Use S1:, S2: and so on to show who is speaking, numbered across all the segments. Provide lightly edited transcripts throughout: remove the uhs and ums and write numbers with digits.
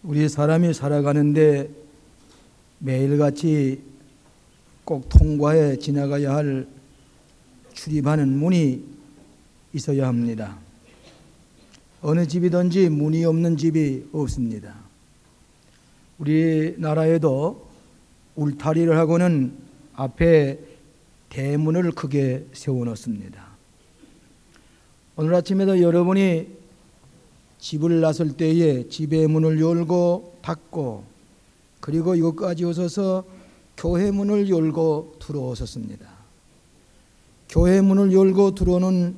S1: 우리 사람이 살아가는데 매일같이 꼭 통과해 지나가야 할 출입하는 문이 있어야 합니다. 어느 집이든지 문이 없는 집이 없습니다. 우리나라에도 울타리를 하고는 앞에 대문을 크게 세워놓습니다. 오늘 아침에도 여러분이 집을 나설 때에 집의 문을 열고 닫고 그리고 이것까지 오셔서 교회 문을 열고 들어오셨습니다. 교회 문을 열고 들어오는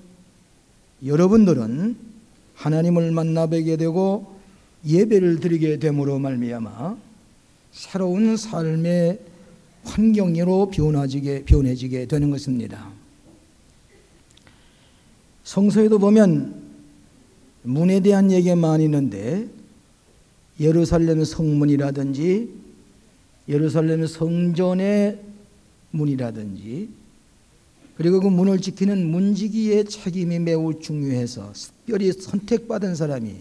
S1: 여러분들은 하나님을 만나뵙게 되고 예배를 드리게 됨으로 말미암아 새로운 삶의 환경으로 변해지게 되는 것입니다. 성서에도 보면 문에 대한 얘기가 많이 있는데 예루살렘 성문이라든지 예루살렘 성전의 문이라든지 그리고 그 문을 지키는 문지기의 책임이 매우 중요해서 특별히 선택받은 사람이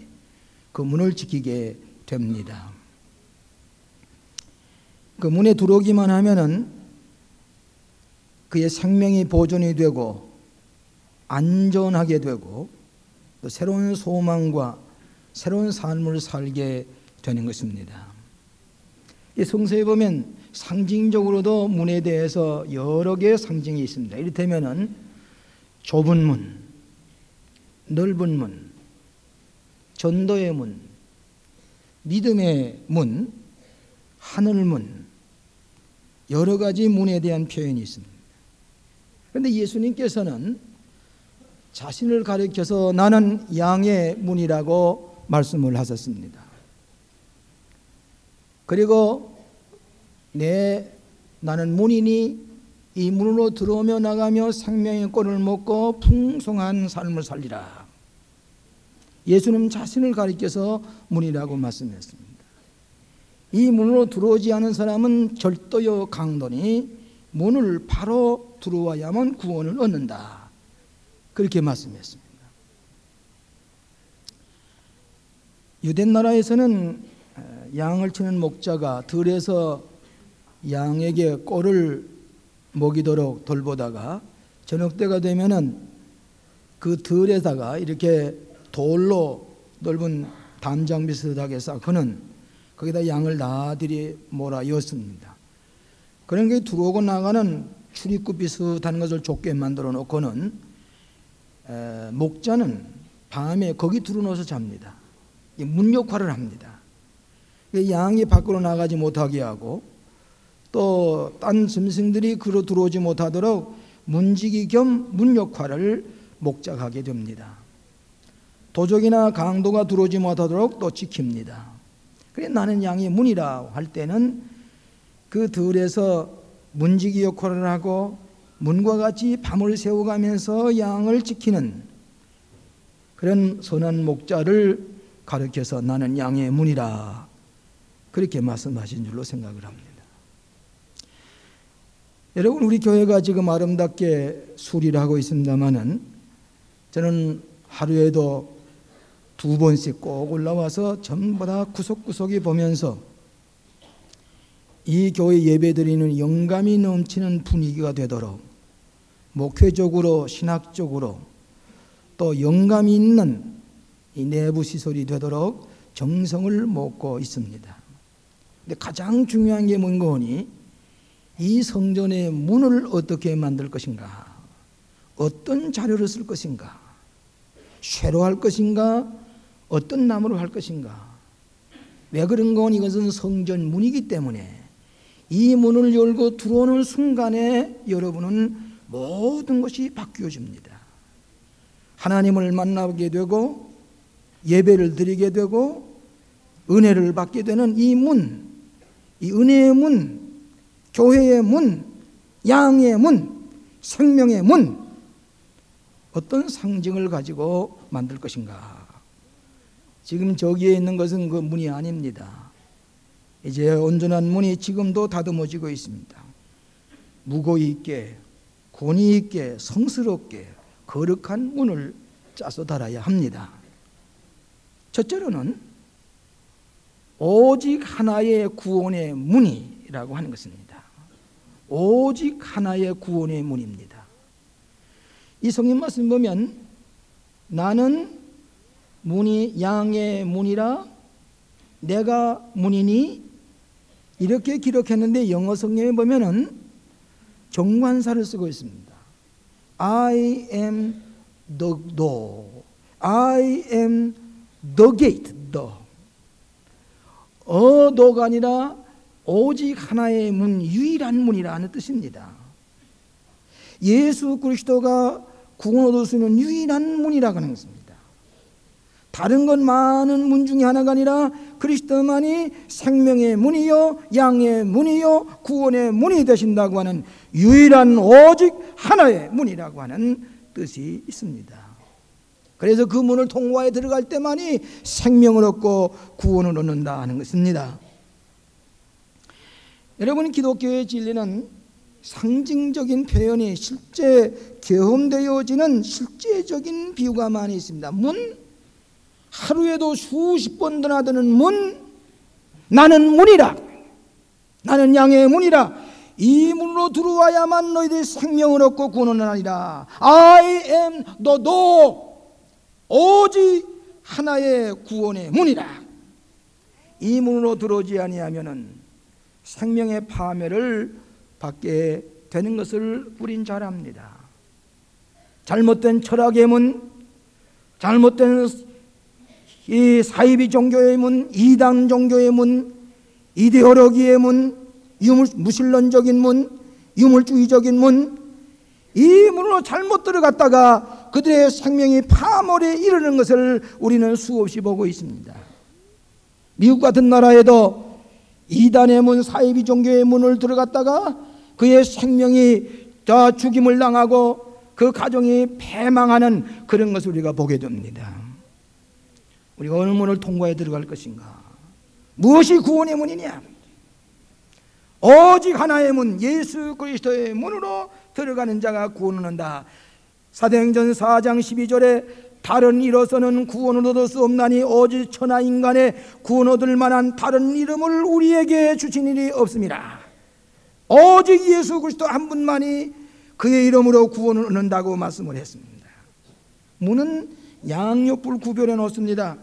S1: 그 문을 지키게 됩니다. 그 문에 들어오기만 하면은 그의 생명이 보존이 되고 안전하게 되고 또 새로운 소망과 새로운 삶을 살게 되는 것입니다. 이 성서에 보면 상징적으로도 문에 대해서 여러 개의 상징이 있습니다. 이를테면은 좁은 문, 넓은 문, 전도의 문, 믿음의 문, 하늘문, 여러 가지 문에 대한 표현이 있습니다. 그런데 예수님께서는 자신을 가리켜서 나는 양의 문이라고 말씀을 하셨습니다. 그리고 나는 문이니 이 문으로 들어오며 나가며 생명의 꼴을 먹고 풍성한 삶을 살리라. 예수님 자신을 가리켜서 문이라고 말씀했습니다. 이 문으로 들어오지 않은 사람은 절도요 강도니 문을 바로 들어와야만 구원을 얻는다. 그렇게 말씀했습니다. 유대나라에서는 양을 치는 목자가 들에서 양에게 꼴을 먹이도록 돌보다가 저녁 때가 되면은 그 들에다가 이렇게 돌로 넓은 담장 비슷하게 쌓고는 거기다 양을 나들이 몰아 였습니다. 그런 게 들어오고 나가는 출입구 비슷한 것을 좁게 만들어 놓고는 목자는 밤에 거기 들어놓아서 잡니다. 문 역할을 합니다. 양이 밖으로 나가지 못하게 하고 또 딴 짐승들이 그로 들어오지 못하도록 문지기 겸 문 역할을 목자가 하게 됩니다. 도적이나 강도가 들어오지 못하도록 또 지킵니다. 그래 나는 양의 문이라 할 때는 그 들에서 문지기 역할을 하고 문과 같이 밤을 새워가면서 양을 지키는 그런 선한 목자를 가르쳐서 나는 양의 문이라 그렇게 말씀하신 줄로 생각을 합니다. 여러분 우리 교회가 지금 아름답게 수리를 하고 있습니다마는 저는 하루에도 2번씩 꼭 올라와서 전부 다 구석구석에 보면서 이 교회 예배드리는 영감이 넘치는 분위기가 되도록 목회적으로 신학적으로 또 영감이 있는 이 내부 시설이 되도록 정성을 쏟고 있습니다. 근데 가장 중요한 게 뭔가 하니 이 성전의 문을 어떻게 만들 것인가, 어떤 자료를 쓸 것인가, 쇠로 할 것인가, 어떤 나무로 할 것인가. 왜 그런 건 이것은 성전 문이기 때문에 이 문을 열고 들어오는 순간에 여러분은 모든 것이 바뀌어집니다. 하나님을 만나게 되고 예배를 드리게 되고 은혜를 받게 되는 이 문, 이 은혜의 문, 교회의 문, 양의 문, 생명의 문, 어떤 상징을 가지고 만들 것인가. 지금 저기에 있는 것은 그 문이 아닙니다. 이제 온전한 문이 지금도 다듬어지고 있습니다. 무고히 있게, 권위 있게, 성스럽게 거룩한 문을 짜서 달아야 합니다. 첫째로는 오직 하나의 구원의 문이라고 하는 것입니다. 오직 하나의 구원의 문입니다. 이 성경 말씀 보면 나는 문이 양의 문이라 내가 문이니 이렇게 기록했는데 영어 성경에 보면은 정관사를 쓰고 있습니다. I am the door. I am the gate. the. 어도가 아니라 오직 하나의 문, 유일한 문이라는 뜻입니다. 예수 그리스도가 구원 얻을 수 있는 유일한 문이라고 하는 것입니다. 다른 건 많은 문 중에 하나가 아니라 그리스도만이 생명의 문이요 양의 문이요 구원의 문이 되신다고 하는 유일한 오직 하나의 문이라고 하는 뜻이 있습니다. 그래서 그 문을 통과해 들어갈 때만이 생명을 얻고 구원을 얻는다 하는 것입니다. 여러분, 기독교의 진리는 상징적인 표현이 실제 경험되어지는 실제적인 비유가 많이 있습니다. 문, 하루에도 수십 번 드나드는 문, 나는 문이라, 나는 양의 문이라, 이 문으로 들어와야만 너희들이 생명을 얻고 구원을 하리라. I am the door. 오직 하나의 구원의 문이라. 이 문으로 들어오지 아니하면은 생명의 파멸을 받게 되는 것을 우린 잘 압니다. 잘못된 철학의 문, 잘못된 이 사이비 종교의 문, 이단 종교의 문, 이데올로기의 문, 무신론적인 문, 유물주의적인 문, 이 문으로 잘못 들어갔다가 그들의 생명이 파멸에 이르는 것을 우리는 수없이 보고 있습니다. 미국 같은 나라에도 이단의 문, 사이비 종교의 문을 들어갔다가 그의 생명이 다 죽임을 당하고 그 가정이 패망하는 그런 것을 우리가 보게 됩니다. 우리가 어느 문을 통과해 들어갈 것인가? 무엇이 구원의 문이냐? 오직 하나의 문, 예수 그리스도의 문으로 들어가는 자가 구원을 얻는다. 사도행전 4장 12절에 다른 이로서는 구원을 얻을 수 없나니 오직 천하 인간의 구원 얻을 만한 다른 이름을 우리에게 주신 일이 없습니다. 오직 예수 그리스도 한 분만이 그의 이름으로 구원을 얻는다고 말씀을 했습니다. 문은 양옆을 구별해 놓습니다.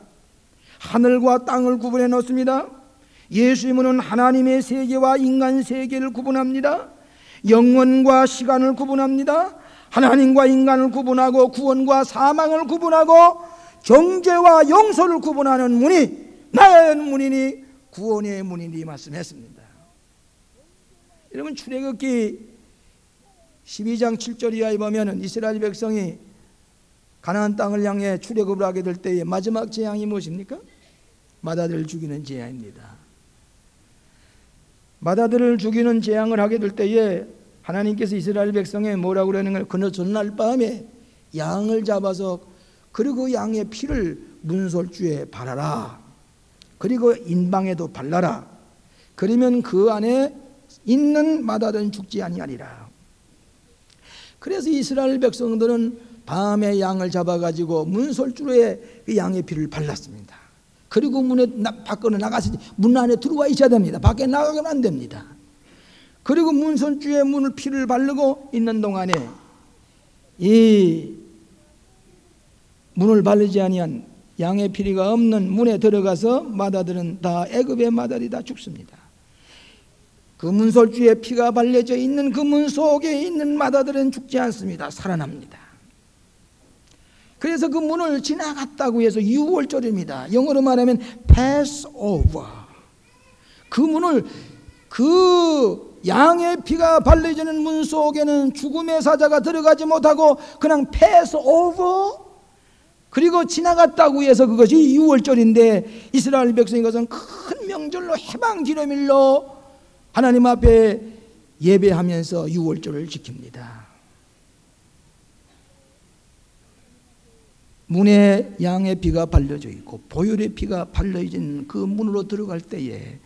S1: 하늘과 땅을 구분해 놓습니다. 예수의 문은 하나님의 세계와 인간 세계를 구분합니다. 영원과 시간을 구분합니다. 하나님과 인간을 구분하고 구원과 사망을 구분하고 정죄와 용서를 구분하는 문이 나의 문이니 구원의 문이니 말씀했습니다. 여러분, 출애굽기 12장 7절 이하에 보면 이스라엘 백성이 가나안 땅을 향해 출애굽을 하게 될 때의 마지막 재앙이 무엇입니까? 맏아들을 죽이는 재앙입니다. 맏아들을 죽이는 재앙을 하게 될 때에 하나님께서 이스라엘 백성에 뭐라고 그러는 거예요? 그날 전날 밤에 양을 잡아서 그리고 양의 피를 문설주에 바라라. 그리고 인방에도 발라라. 그러면 그 안에 있는 맏아들은 죽지 아니하리라. 그래서 이스라엘 백성들은 밤에 양을 잡아가지고 문설주에 그 양의 피를 발랐습니다. 그리고 밖으로 나가서 문 안에 들어와 있어야 됩니다. 밖에 나가면 안 됩니다. 그리고 문설주에 피를 바르고 있는 동안에 이 문을 바르지 아니한 양의 피가 없는 문에 들어가서 맏아들은 다 애굽의 맏아들이 다 죽습니다. 그 문설주에 피가 발려져 있는 그 문 속에 있는 맏아들은 죽지 않습니다. 살아납니다. 그래서 그 문을 지나갔다고 해서 유월절입니다. 영어로 말하면 Passover. 그 문을 그 양의 피가 발려지는 문 속에는 죽음의 사자가 들어가지 못하고 그냥 Passover 그리고 지나갔다고 해서 그것이 유월절인데 이스라엘 백성이 그것은 큰 명절로 해방 기념일로 하나님 앞에 예배하면서 유월절을 지킵니다. 문에 양의 피가 발려져 있고 보혈의 피가 발려진 그 문으로 들어갈 때에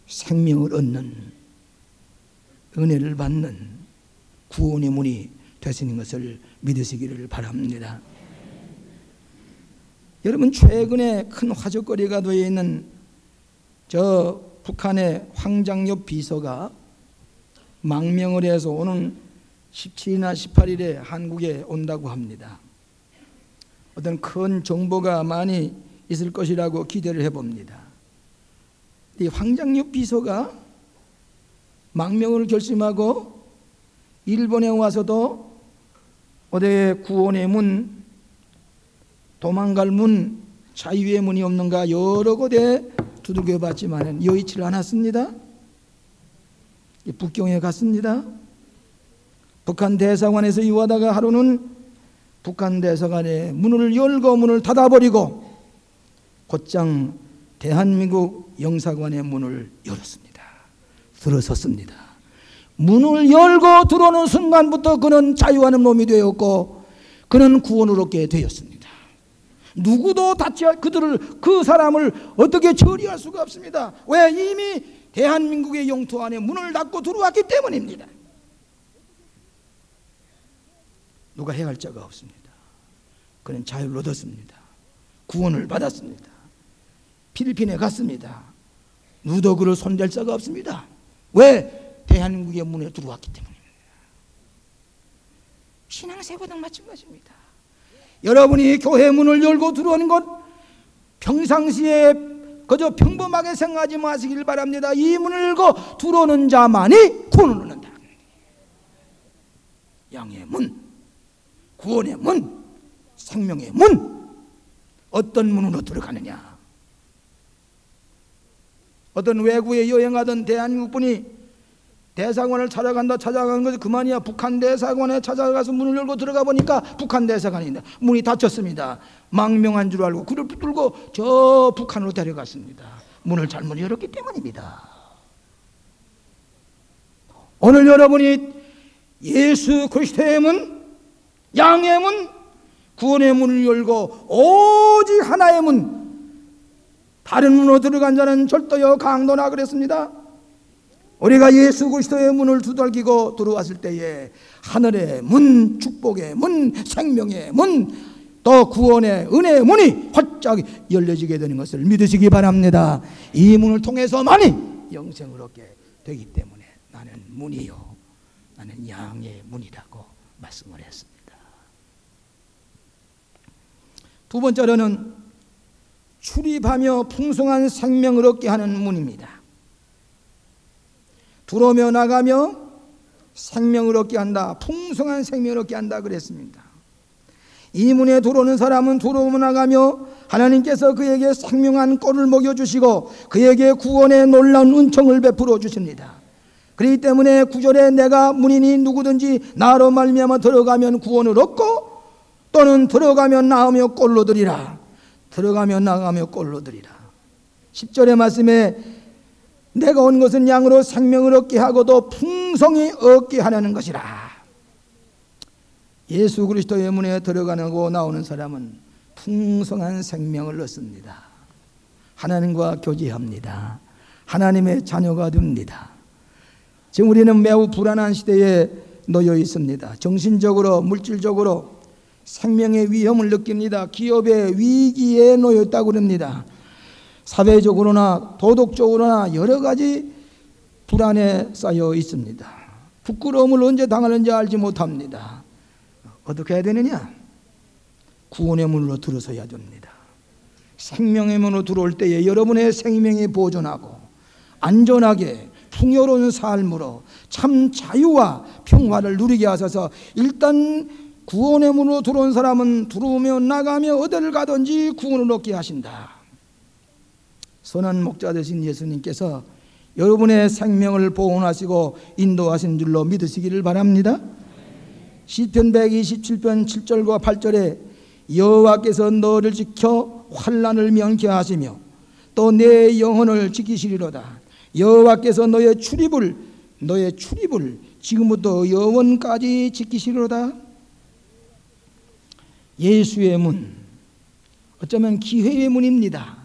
S1: 생명을 얻는 은혜를 받는 구원의 문이 되시는 것을 믿으시기를 바랍니다. 여러분, 최근에 큰 화제거리가 되어 있는 저 북한의 황장엽 비서가 망명을 해서 오는 17일이나 18일에 한국에 온다고 합니다. 어떤 큰 정보가 많이 있을 것이라고 기대를 해봅니다. 이 황장엽 비서가 망명을 결심하고 일본에 와서도 어디 구원의 문, 도망갈 문, 자유의 문이 없는가 여러 곳에 두들겨 봤지만 여의치를 않았습니다. 북경에 갔습니다. 북한 대사관에서 유하다가 하루는 북한 대사관의 문을 열고 문을 닫아버리고 곧장 대한민국 영사관의 문을 열었습니다. 들어섰습니다. 문을 열고 들어오는 순간부터 그는 자유하는 몸이 되었고 그는 구원을 얻게 되었습니다. 누구도 그 사람을 어떻게 처리할 수가 없습니다. 왜? 이미 대한민국의 영토 안에 문을 닫고 들어왔기 때문입니다. 누가 해할 자가 없습니다. 그는 자유를 얻었습니다. 구원을 받았습니다. 필리핀에 갔습니다. 누구도 그를 손댈 자가 없습니다. 왜? 대한민국의 문에 들어왔기 때문입니다. 신앙생활도 마찬가지입니다. 여러분이 교회 문을 열고 들어오는 것 평상시에 그저 평범하게 생각하지 마시길 바랍니다. 이 문을 열고 들어오는 자만이 구원을 얻는다. 양의 문, 구원의 문, 생명의 문. 어떤 문으로 들어가느냐? 어떤 외국에 여행하던 대한민국 분이 대사관을 찾아가는 것이 그만이야. 북한 대사관에 찾아가서 문을 열고 들어가 보니까 북한 대사관인데 문이 닫혔습니다. 망명한 줄 알고 그를 붙들고 저 북한으로 데려갔습니다. 문을 잘못 열었기 때문입니다. 오늘 여러분이 예수 그리스도의 문, 양의 문, 구원의 문을 열고 오직 하나의 문, 다른 문으로 들어간 자는 절도요 강도나 그랬습니다. 우리가 예수 그리스도의 문을 두들기고 들어왔을 때에 하늘의 문, 축복의 문, 생명의 문, 또 구원의 은혜의 문이 활짝 열려지게 되는 것을 믿으시기 바랍니다. 이 문을 통해서만이 영생을 얻게 되기 때문에 나는 문이요, 나는 양의 문이라고 말씀을 했습니다. 두 번째로는 출입하며 풍성한 생명을 얻게 하는 문입니다. 들어오며 나가며 생명을 얻게 한다. 풍성한 생명을 얻게 한다 그랬습니다. 이 문에 들어오는 사람은 들어오며 나가며 하나님께서 그에게 생명한 꼴을 먹여주시고 그에게 구원의 놀라운 은총을 베풀어 주십니다. 그렇기 때문에 9절에 내가 문이니 누구든지 나로 말미암아 들어가면 구원을 얻고 또는 들어가면 나오며 꼴로 드리라. 들어가며 나가며 꼴로 드리라. 10절의 말씀에 내가 온 것은 양으로 생명을 얻게 하고도 풍성히 얻게 하려는 것이라. 예수 그리스도의 문에 들어가고 나오는 사람은 풍성한 생명을 얻습니다. 하나님과 교제합니다. 하나님의 자녀가 됩니다. 지금 우리는 매우 불안한 시대에 놓여 있습니다. 정신적으로, 물질적으로 생명의 위험을 느낍니다. 기업의 위기에 놓여 있다고 합니다. 사회적으로나 도덕적으로나 여러 가지 불안에 쌓여 있습니다. 부끄러움을 언제 당하는지 알지 못합니다. 어떻게 해야 되느냐? 구원의 문으로 들어서야 됩니다. 생명의 문으로 들어올 때에 여러분의 생명이 보존하고 안전하게 풍요로운 삶으로 참 자유와 평화를 누리게 하셔서 일단 구원의 문으로 들어온 사람은 들어오며 나가며 어디를 가든지 구원을 얻게 하신다. 선한 목자 되신 예수님께서 여러분의 생명을 보존하시고 인도하신 줄로 믿으시기를 바랍니다. 시편 127편 7절과 8절에 여호와께서 너를 지켜 환난을 면케 하시며 또 내 영혼을 지키시리로다. 여호와께서 너의 출입을 지금부터 영원까지 지키시리로다. 예수의 문, 어쩌면 기회의 문입니다.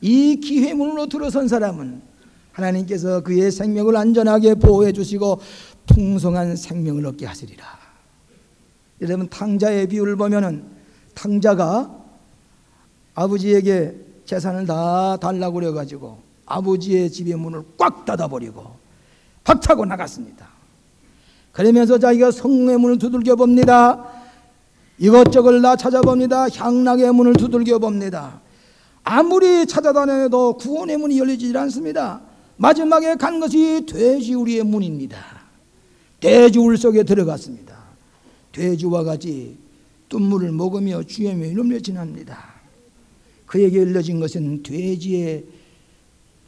S1: 이 기회의 문으로 들어선 사람은 하나님께서 그의 생명을 안전하게 보호해 주시고 풍성한 생명을 얻게 하시리라. 여러분, 탕자의 비유를 보면은 탕자가 아버지에게 재산을 다 달라고 그래가지고 아버지의 집의 문을 꽉 닫아버리고 박차고 나갔습니다. 그러면서 자기가 성의 문을 두들겨 봅니다. 이것저것 다 찾아봅니다. 향락의 문을 두들겨 봅니다. 아무리 찾아다녀도 구원의 문이 열리지 않습니다. 마지막에 간 것이 돼지우리의 문입니다. 돼지울 속에 들어갔습니다. 돼지와 같이 뚠물을 먹으며 주의 이름을 지납니다. 그에게 열려진 것은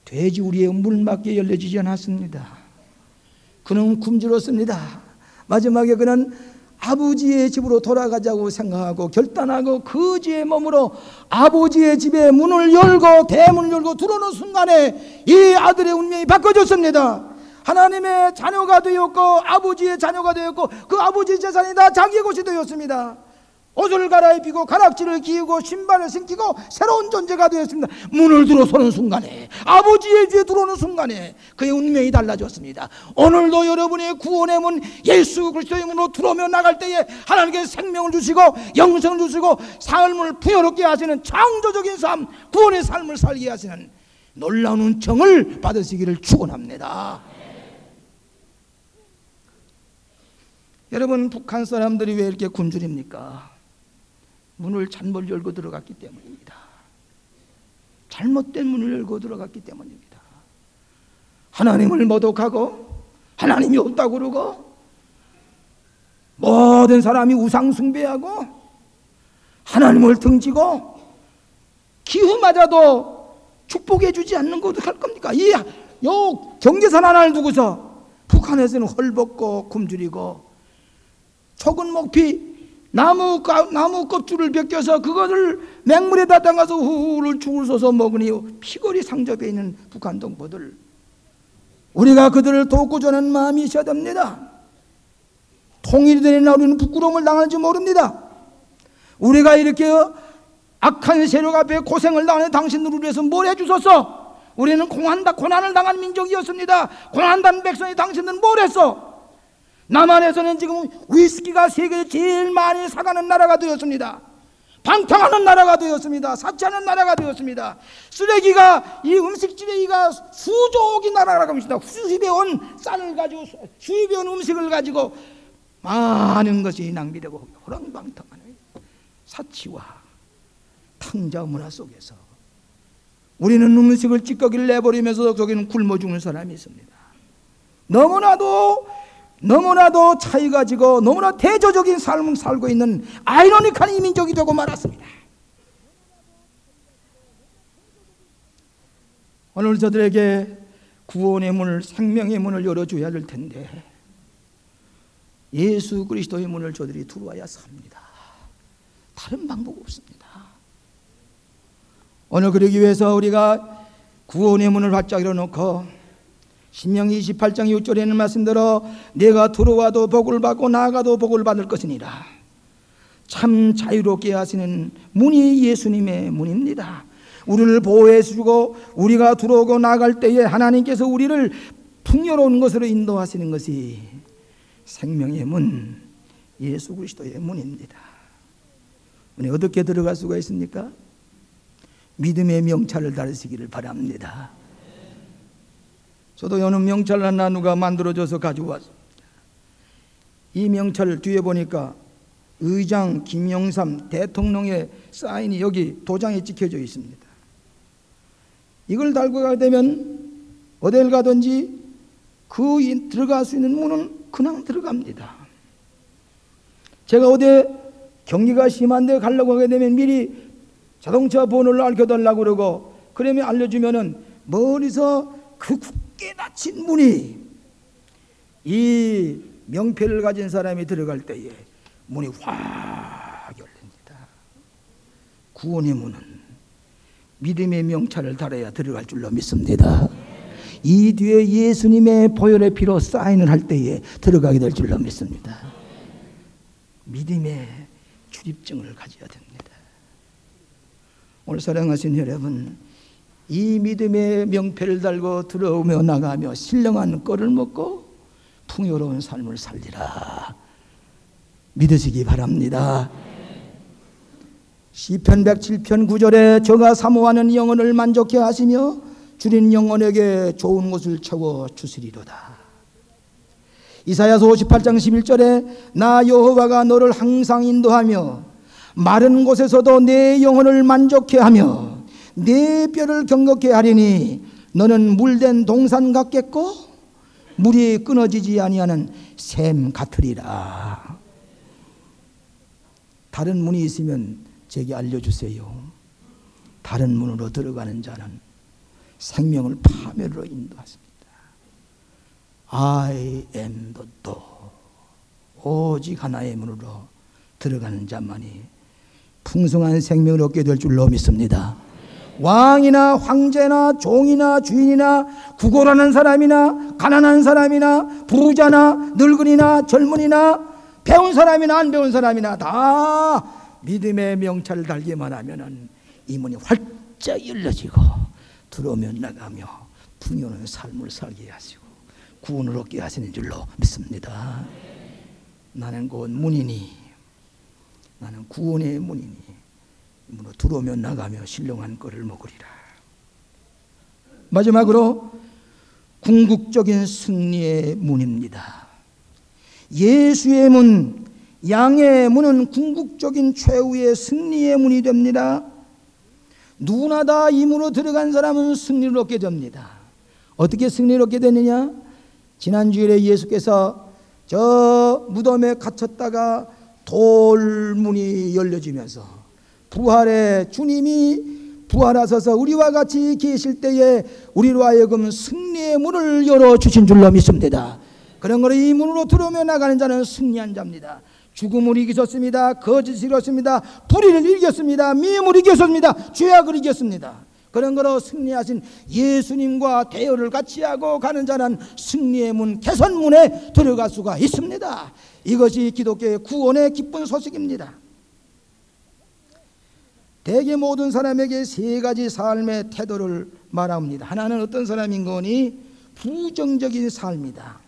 S1: 돼지우리의 문밖에 열려지지 않았습니다. 그는 굶주렸습니다. 마지막에 그는 아버지의 집으로 돌아가자고 생각하고 결단하고 그 지의 몸으로 아버지의 집의 문을 열고 대문을 열고 들어오는 순간에 이 아들의 운명이 바꿔졌습니다. 하나님의 자녀가 되었고 아버지의 자녀가 되었고 그 아버지의 재산이 다 자기의 것이 되었습니다. 옷을 갈아입히고 가락지를 기우고 신발을 신기고 새로운 존재가 되었습니다. 문을 들어서는 순간에 아버지의 집에 들어오는 순간에 그의 운명이 달라졌습니다. 오늘도 여러분의 구원의 문 예수 그리스도의 문으로 들어오며 나갈 때에 하나님께 생명을 주시고 영생을 주시고 삶을 풍요롭게 하시는 창조적인 삶 구원의 삶을 살게 하시는 놀라운 은총을 받으시기를 축원합니다. 여러분 북한 사람들이 왜 이렇게 굶주립니까? 문을 잘못 열고 들어갔기 때문입니다. 잘못된 문을 열고 들어갔기 때문입니다. 하나님을 모독하고 하나님이 없다고 그러고 모든 사람이 우상 숭배하고 하나님을 등지고 기후 맞아도 축복해 주지 않는 거 어떡할 겁니까? 이 경계선 하나를 두고서 북한에서는 헐벗고 굶주리고 촉은 목피 나무 껍질을 벗겨서 그것을 맹물에다 담가서 후를 죽을 쏘서 먹으니 피골이 상접해 있는 북한 동포들, 우리가 그들을 돕고자 하는 마음이 있어야 됩니다. 통일이 되나 우리는 부끄러움을 당할지 모릅니다. 우리가 이렇게 악한 세력 앞에 고생을 당하는 당신들을 위해서 뭘 해주셨어? 우리는 고난을 당한 민족이었습니다. 고난당한 백성이 당신들은 뭘 했어? 남한에서는 지금 위스키가 세계에 제일 많이 사가는 나라가 되었습니다. 방탕하는 나라가 되었습니다. 사치하는 나라가 되었습니다. 쓰레기가 이 음식 쓰레기가 수조억이 나라라고 합니다. 수입해 온 쌀을 가지고 수입해 온 음식을 가지고 많은 것이 낭비되고 호랑방탕하는 사치와 탕자 문화 속에서 우리는 음식을 찌꺼기를 내버리면서 거기는 굶어 죽는 사람이 있습니다. 너무나도 차이가 지고 너무나 대조적인 삶을 살고 있는 아이러니한 이민족이 되고 말았습니다. 오늘 저들에게 구원의 문을 생명의 문을 열어줘야 할 텐데 예수 그리스도의 문을 저들이 들어와야 삽니다. 다른 방법 없습니다. 오늘 그러기 위해서 우리가 구원의 문을 바짝 열어놓고 신명기 28장 6절에 있는 말씀대로 내가 들어와도 복을 받고 나가도 복을 받을 것이니라. 참 자유롭게 하시는 문이 예수님의 문입니다. 우리를 보호해 주고 우리가 들어오고 나갈 때에 하나님께서 우리를 풍요로운 것으로 인도하시는 것이 생명의 문 예수 그리스도의 문입니다. 우리 어떻게 들어갈 수가 있습니까? 믿음의 명찰을 달으시기를 바랍니다. 저도 어느 명찰 하나 누가 만들어줘서 가지고 왔습니다. 이 명찰 뒤에 보니까 의장 김영삼 대통령의 사인이 여기 도장에 찍혀져 있습니다. 이걸 달고 가게 되면 어딜 가든지 그 들어갈 수 있는 문은 그냥 들어갑니다. 제가 어디 경기가 심한 데 가려고 하게 되면 미리 자동차 번호를 알려달라고 그러고 그러면 알려주면은 멀리서 그 굳게 닫힌 문이 이 명패를 가진 사람이 들어갈 때에 문이 확 열립니다. 구원의 문은 믿음의 명찰을 달아야 들어갈 줄로 믿습니다. 이 뒤에 예수님의 보혈의 피로 사인을 할 때에 들어가게 될 줄로 믿습니다. 믿음의 출입증을 가져야 됩니다. 오늘 사랑하신 여러분, 이 믿음의 명패를 달고 들어오며 나가며 신령한 꼴을 먹고 풍요로운 삶을 살리라 믿으시기 바랍니다. 시편 107편 9절에 저가 사모하는 영혼을 만족해 하시며 주린 영혼에게 좋은 것을 채워 주시리로다. 이사야서 58장 11절에 나 여호와가 너를 항상 인도하며 마른 곳에서도 내 영혼을 만족해 하며 내 뼈를 경건케 하리니 너는 물된 동산 같겠고 물이 끊어지지 아니하는 샘 같으리라. 다른 문이 있으면 제게 알려주세요. 다른 문으로 들어가는 자는 생명을 파멸로 인도하십니다. I am the door. 오직 하나의 문으로 들어가는 자만이 풍성한 생명을 얻게 될 줄로 믿습니다. 왕이나 황제나 종이나 주인이나 구걸하는 사람이나 가난한 사람이나 부자나 늙은이나 젊은이나 배운 사람이나 안 배운 사람이나 다 믿음의 명찰을 달기만 하면은 이 문이 활짝 열려지고 들어오면 나가며 풍요로운 삶을 살게 하시고 구원을 얻게 하시는 줄로 믿습니다. 나는 곧 문이니, 나는 구원의 문이니 문으로 들어오면 나가며 신령한 꼴을 먹으리라. 마지막으로 궁극적인 승리의 문입니다. 예수의 문, 양의 문은 궁극적인 최후의 승리의 문이 됩니다. 누구나 다 이 문으로 들어간 사람은 승리를 얻게 됩니다. 어떻게 승리를 얻게 되느냐? 지난주일에 예수께서 저 무덤에 갇혔다가 돌문이 열려지면서 부활의 주님이 부활하셔서 우리와 같이 계실 때에 우리로 하여금 승리의 문을 열어주신 줄로 믿습니다. 그런 거로 이 문으로 들어오며 나가는 자는 승리한 자입니다. 죽음을 이기셨습니다. 거짓을 이겼습니다. 불의를 이겼습니다. 미움을 이겼습니다. 죄악을 이겼습니다. 그런 거로 승리하신 예수님과 대열을 같이 하고 가는 자는 승리의 문, 개선문에 들어갈 수가 있습니다. 이것이 기독교의 구원의 기쁜 소식입니다. 대개 모든 사람에게 세 가지 삶의 태도를 말합니다. 하나는 어떤 사람인 거니? 부정적인 삶이다.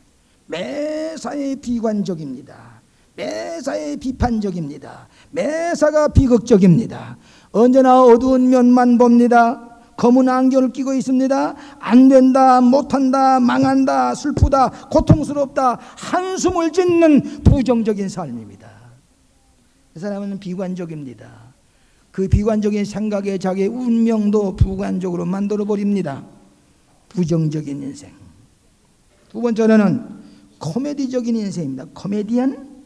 S1: 매사에 비관적입니다. 매사에 비판적입니다. 매사가 비극적입니다. 언제나 어두운 면만 봅니다. 검은 안경을 끼고 있습니다. 안 된다, 못한다, 망한다, 슬프다, 고통스럽다, 한숨을 짓는 부정적인 삶입니다. 그 사람은 비관적입니다. 그 비관적인 생각에 자기의 운명도 부관적으로 만들어버립니다. 부정적인 인생. 두 번째로는 코미디적인 인생입니다. 코미디언.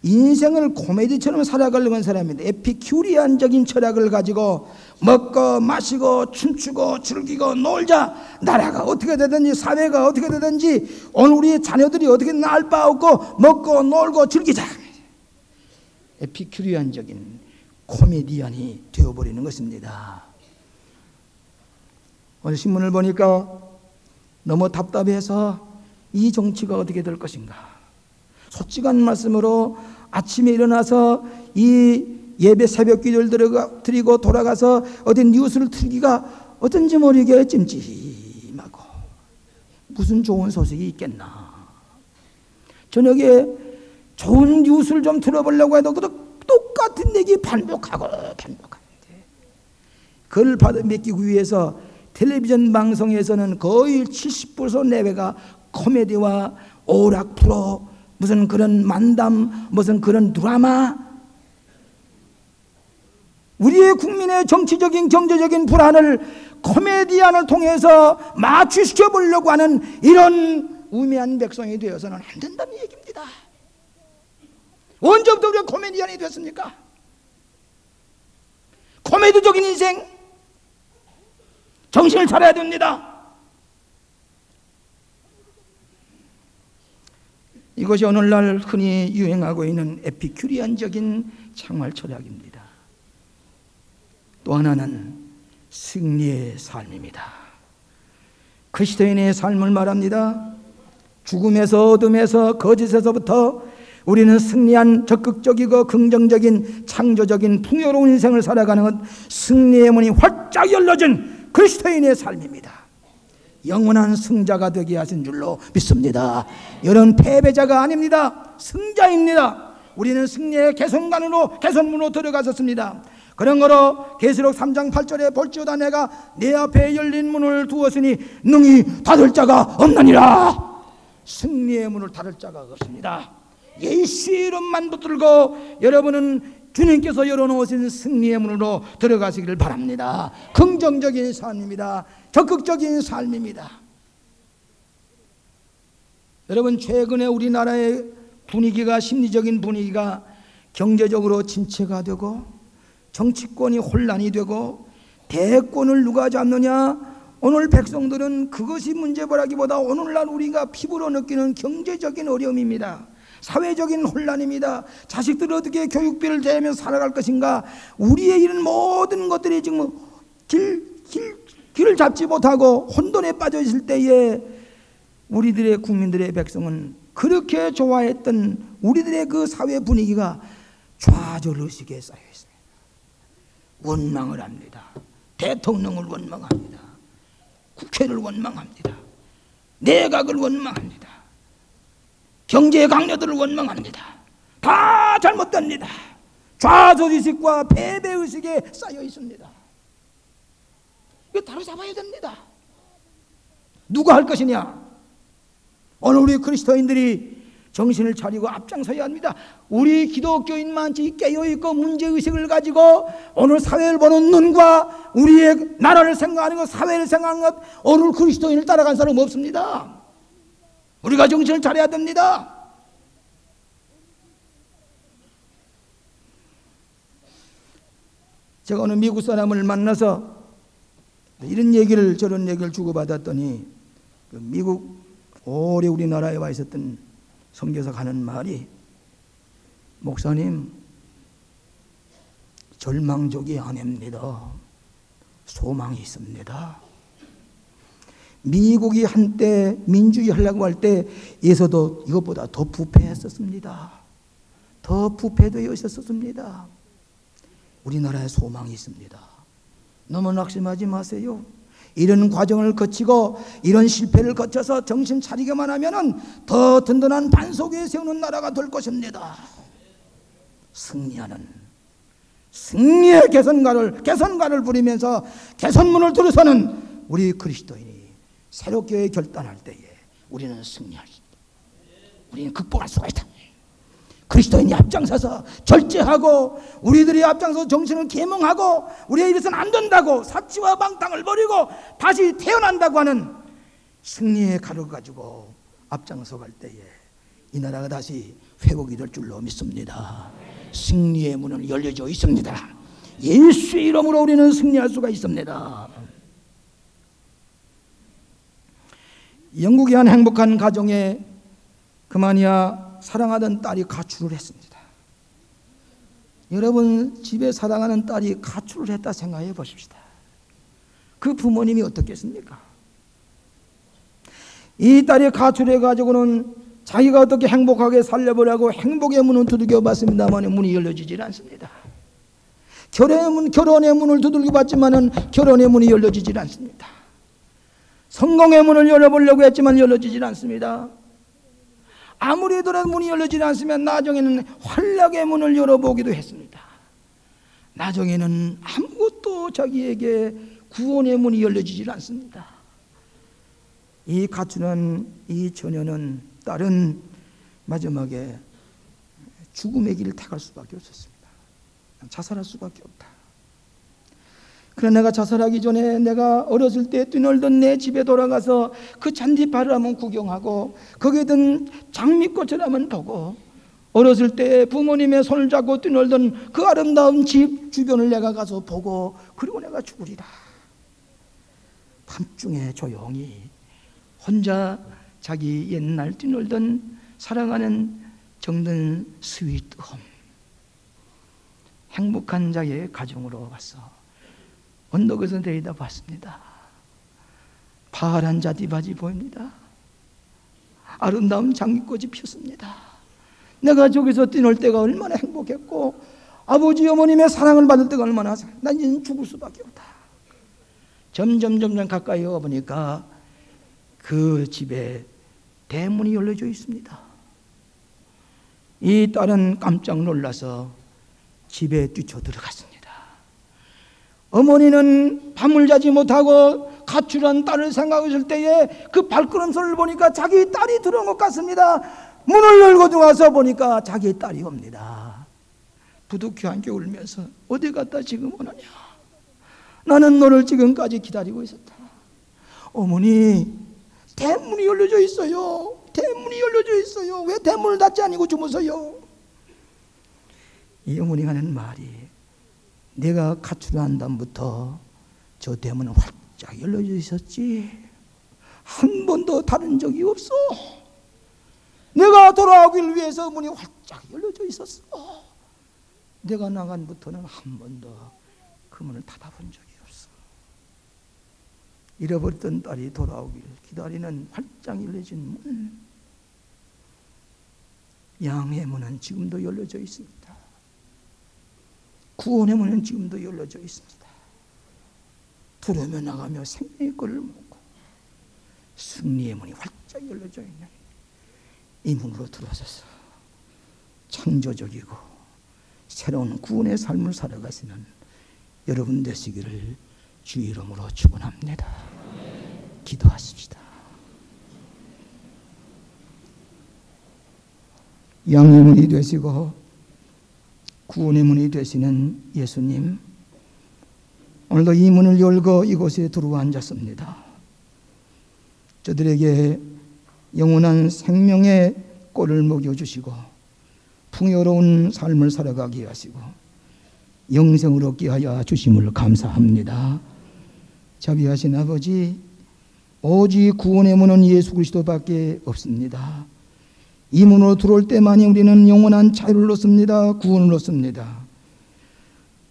S1: 인생을 코미디처럼 살아가려는 사람인데 에피큐리안적인 철학을 가지고 먹고 마시고 춤추고 즐기고 놀자, 나라가 어떻게 되든지 사회가 어떻게 되든지 오늘 우리 자녀들이 어떻게 날 바 없고 먹고 놀고 즐기자, 에피큐리안적인 코미디언이 되어버리는 것입니다. 오늘 신문을 보니까 너무 답답해서 이 정치가 어떻게 될 것인가, 솔직한 말씀으로 아침에 일어나서 이 예배 새벽 기도를 드리고 돌아가서 어디 뉴스를 틀기가 어떤지 모르게 찜찜하고 무슨 좋은 소식이 있겠나. 저녁에 좋은 뉴스를 좀 들어보려고 해도 똑같은 얘기 반복하고 그걸 받아먹기 위해서 텔레비전 방송에서는 거의 70% 내외가 코미디와 오락 프로, 무슨 그런 만담, 무슨 그런 드라마, 우리의 국민의 정치적인 경제적인 불안을 코미디언을 통해서 마취시켜 보려고 하는 이런 우매한 백성이 되어서는 안 된다는 얘기입니다. 언제부터 우리가 코미디언이 됐습니까? 코미디적인 인생, 정신을 차려야 됩니다. 이것이 오늘날 흔히 유행하고 있는 에피큐리안적인 생활 철학입니다. 또 하나는 승리의 삶입니다. 그리스도인의 삶을 말합니다. 죽음에서 어둠에서 거짓에서부터 우리는 승리한 적극적이고 긍정적인 창조적인 풍요로운 인생을 살아가는 승리의 문이 활짝 열려진 그리스도인의 삶입니다. 영원한 승자가 되게 하신 줄로 믿습니다. 여러분 패배자가 아닙니다. 승자입니다. 우리는 승리의 개선문으로 들어가셨습니다. 그러므로 계시록 3장 8절에 볼지어다 내가 내 앞에 열린 문을 두었으니 능히 닫을 자가 없느니라. 승리의 문을 닫을 자가 없습니다. 예수의 이름만 붙들고 여러분은 주님께서 열어놓으신 승리의 문으로 들어가시기를 바랍니다. 긍정적인 삶입니다. 적극적인 삶입니다. 여러분, 최근에 우리나라의 분위기가, 심리적인 분위기가 경제적으로 침체가 되고 정치권이 혼란이 되고 대권을 누가 잡느냐, 오늘 백성들은 그것이 문제보다기보다 오늘날 우리가 피부로 느끼는 경제적인 어려움입니다. 사회적인 혼란입니다. 자식들을 어떻게 교육비를 대면서 살아갈 것인가, 우리의 이런 모든 것들이 지금 길을 잡지 못하고 혼돈에 빠져 있을 때에 우리들의 국민들의 백성은 그렇게 좋아했던 우리들의 그 사회 분위기가 좌절의식에 쌓여 있습니다. 원망을 합니다. 대통령을 원망합니다. 국회를 원망합니다. 내각을 원망합니다. 경제 강요들을 원망합니다. 다 잘못됩니다. 좌절의식과 패배의식에 쌓여 있습니다. 이거 다루잡아야 됩니다. 누가 할 것이냐? 오늘 우리 그리스도인들이 정신을 차리고 앞장서야 합니다. 우리 기독교인만이 깨어있고 문제의식을 가지고 오늘 사회를 보는 눈과 우리의 나라를 생각하는 것, 사회를 생각하는 것, 오늘 그리스도인을 따라간 사람은 없습니다. 우리가 정신을 차려야 됩니다. 제가 오늘 미국 사람을 만나서 이런 얘기를 저런 얘기를 주고받았더니 미국 오래 우리나라에 와 있었던 선교사가 하는 말이, 목사님, 절망적이 아닙니다. 소망이 있습니다. 미국이 한때 민주주의 하려고 할 때에서도 이것보다 더 부패했었습니다. 더 부패되어 있었습니다. 우리나라에 소망이 있습니다. 너무 낙심하지 마세요. 이런 과정을 거치고 이런 실패를 거쳐서 정신 차리기만 하면은 더 든든한 반석 위에 세우는 나라가 될 것입니다. 승리하는, 승리의 개선가를 부리면서 개선문을 들어서는 우리 그리스도인이 새롭게 결단할 때에 우리는 승리할 수 있다. 우리는 극복할 수가 있다. 그리스도인이 앞장서서 절제하고 우리들이 앞장서서 정신을 계몽하고 우리가 이래서는 안 된다고 사치와 방탕을 버리고 다시 태어난다고 하는 승리의 가루를 가지고 앞장서 갈 때에 이 나라가 다시 회복이 될 줄로 믿습니다. 승리의 문은 열려져 있습니다. 예수의 이름으로 우리는 승리할 수가 있습니다. 영국의 한 행복한 가정에 그만이야 사랑하던 딸이 가출을 했습니다. 여러분, 집에 사랑하는 딸이 가출을 했다 생각해 보십시다. 그 부모님이 어떻겠습니까? 이 딸이 가출해 가지고는 자기가 어떻게 행복하게 살려보려고 행복의 문을 두들겨 봤습니다만 문이 열려지질 않습니다. 결혼의 문을 두들겨 봤지만은 결혼의 문이 열려지질 않습니다. 성공의 문을 열어보려고 했지만 열려지질 않습니다. 아무리 더라도 문이 열려지지 않으면 나중에는 활락의 문을 열어보기도 했습니다. 나중에는 아무것도 자기에게 구원의 문이 열려지질 않습니다. 이 가출한 이 처녀는, 딸은 마지막에 죽음의 길을 택할 수밖에 없었습니다. 자살할 수밖에 없다. 그러나 내가 자살하기 전에 내가 어렸을 때 뛰놀던 내 집에 돌아가서 그 잔디밭을 한번 구경하고 거기에 든 장미꽃을 한번 보고 어렸을 때 부모님의 손을 잡고 뛰놀던 그 아름다운 집 주변을 내가 가서 보고 그리고 내가 죽으리라. 밤중에 조용히 혼자 자기 옛날 뛰놀던 사랑하는 정든 스위트 홈, 행복한 자의 가정으로 왔어. 언덕에서 내리다 봤습니다. 파란 자디밭이 보입니다. 아름다운 장미꽃이 피었습니다. 내가 저기서 뛰놀 때가 얼마나 행복했고 아버지 어머님의 사랑을 받을 때가 얼마나, 난 이제 죽을 수밖에 없다. 점점 가까이 와보니까 그 집에 대문이 열려져 있습니다. 이 딸은 깜짝 놀라서 집에 뛰쳐 들어갔습니다. 어머니는 밤을 자지 못하고 가출한 딸을 생각했을 때에 그 발걸음소리를 보니까 자기 딸이 들어온 것 같습니다. 문을 열고 들어와서 보니까 자기 딸이 옵니다. 부둥켜 안겨 울면서 어디 갔다 지금 오느냐? 나는 너를 지금까지 기다리고 있었다. 어머니, 대문이 열려져 있어요. 대문이 열려져 있어요. 왜 대문을 닫지 아니고 주무세요? 이 어머니가 하는 말이, 내가 가출한 다음부터 저 대문은 활짝 열려져 있었지 한 번도 닫은 적이 없어. 내가 돌아오길 위해서 문이 활짝 열려져 있었어. 내가 나간부터는 한 번도 그 문을 닫아본 적이 없어. 잃어버렸던 딸이 돌아오길 기다리는 활짝 열려진 문, 양의 문은 지금도 열려져 있습니다. 구원의 문은 지금도 열려져 있습니다. 들어오며 나가며 생명의 꼴을 먹고 승리의 문이 활짝 열려져 있는 이 문으로 들어서서 창조적이고 새로운 구원의 삶을 살아가시는 여러분 되시기를 주 이름으로 축원합니다. 기도하십시다. 양의 문이 되시고 구원의 문이 되시는 예수님, 오늘도 이 문을 열고 이곳에 들어와 앉았습니다. 저들에게 영원한 생명의 꼴을 먹여주시고 풍요로운 삶을 살아가게 하시고 영생을 얻게 하여 주심을 감사합니다. 자비하신 아버지, 오직 구원의 문은 예수 그리스도밖에 없습니다. 이 문으로 들어올 때만이 우리는 영원한 자유를 얻습니다. 구원을 얻습니다.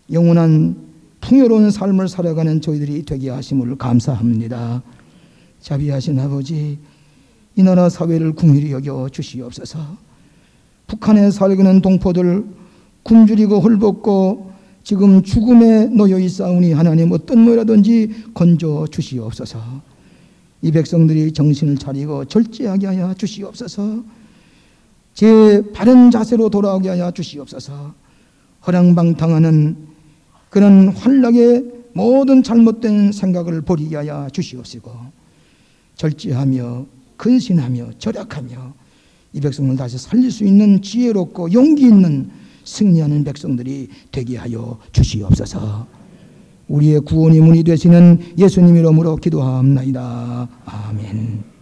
S1: 영원한 풍요로운 삶을 살아가는 저희들이 되게 하심을 감사합니다. 자비하신 아버지, 이 나라 사회를 긍휼히 여겨 주시옵소서. 북한에 살고는 동포들 굶주리고 헐벗고 지금 죽음에 놓여 있사오니 하나님 어떤 모라든지 건져 주시옵소서. 이 백성들이 정신을 차리고 절제하게 하여 주시옵소서. 제 바른 자세로 돌아오게 하여 주시옵소서. 허랑방탕하는 그런 환락의 모든 잘못된 생각을 버리게 하여 주시옵시고 절제하며 근신하며 절약하며 이 백성을 다시 살릴 수 있는 지혜롭고 용기 있는 승리하는 백성들이 되게 하여 주시옵소서. 우리의 구원의 문이 되시는 예수님 이름으로 기도하옵나이다. 아멘.